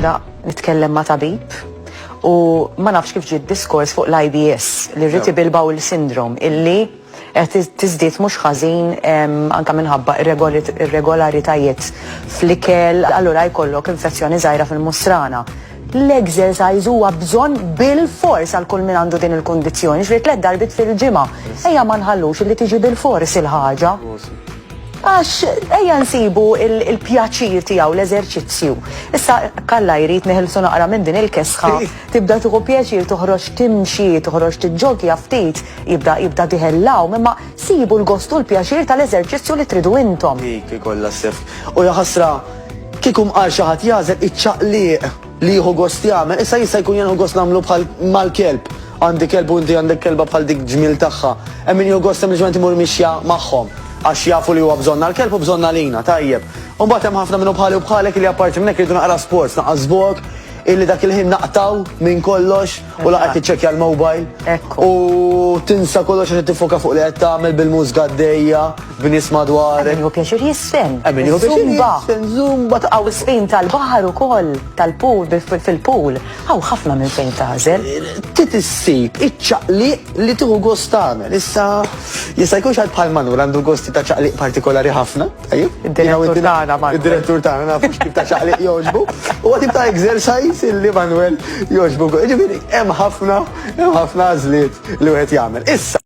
xira nitkellem ma' tabib u ma nafx kif ġiet diskors fuq l-IBS, l-Irritable Bowel Syndrome, illi qed tiżdied mhux ħażin anke minħabba irregolaritajiet fl-ikel, allura jkollok infezzjoni żgħira fil-musrana. L-exercise huwa bżonn bil-fors għal kull min għandu din il-kundizzjoni, ġri 3 darbit fil-ġimgħa. Ejja ma nħallux li tiġi bil-fors il-ħaġa. Għax ejja nsibu il-pjaċir tiegħu l-eżerċizzju. Issa Kalla jrid neħilsu naqra minn din il-kesħa, tibda tieħu pjaċir toħroġ timxi, toħroġ tiġġogja ftit, jibda tiħellaw, imma sibu l-gostu l-pjaċir tal-eżerċizzju li tridu intom. Dik ikollha sef. U jaħasra kiekum qal xi ħadd jażel iċċaqliq li jieħu gost jagħmel, issa jista' jkun jieħu gost nagħmlu bħal mal-kelb. Għandi kelb u inti għandek kelba bħal dik ġmiel tagħha. Hemm min jieħu gost sempliċement imur mixja magħhom għax jafu li huwa bżonna l-kelb u bżonna lina, tajjeb. U mbagħad hemm ħafna minnu bħali u bħalek li apparti minn hekk iridu naqra sports, naqra żbok, illi dak il-ħin naqtaw minn kollox u laqgħet tiċċekkja l-mobile. U tinsa kollox għax tifoka fuq li qed tagħmel bil-mużika għaddejja, b'nies madwarek. Min hu pjaċir jisfen. Min hu pjaċir jisfen, żumba. Aw isfin tal-baħar ukoll, tal-pool, fil-pool. Hawn ħafna minn fejn tażel. Titissib iċċaqliq li tieħu gost tagħmel. Issa jista' jkun xi bħal Manur għandu gosti ta' ċaqliq partikolari ħafna, tajjeb? Id-direttur tagħna Manur. Id-direttur tagħna nafux kif ta' ċaqliq jogħġbu. Huwa tip ta' exercise illi Manuel jogħġbu. Ġifieri hemm ħafna għażliet li wieħed jagħmel. Issa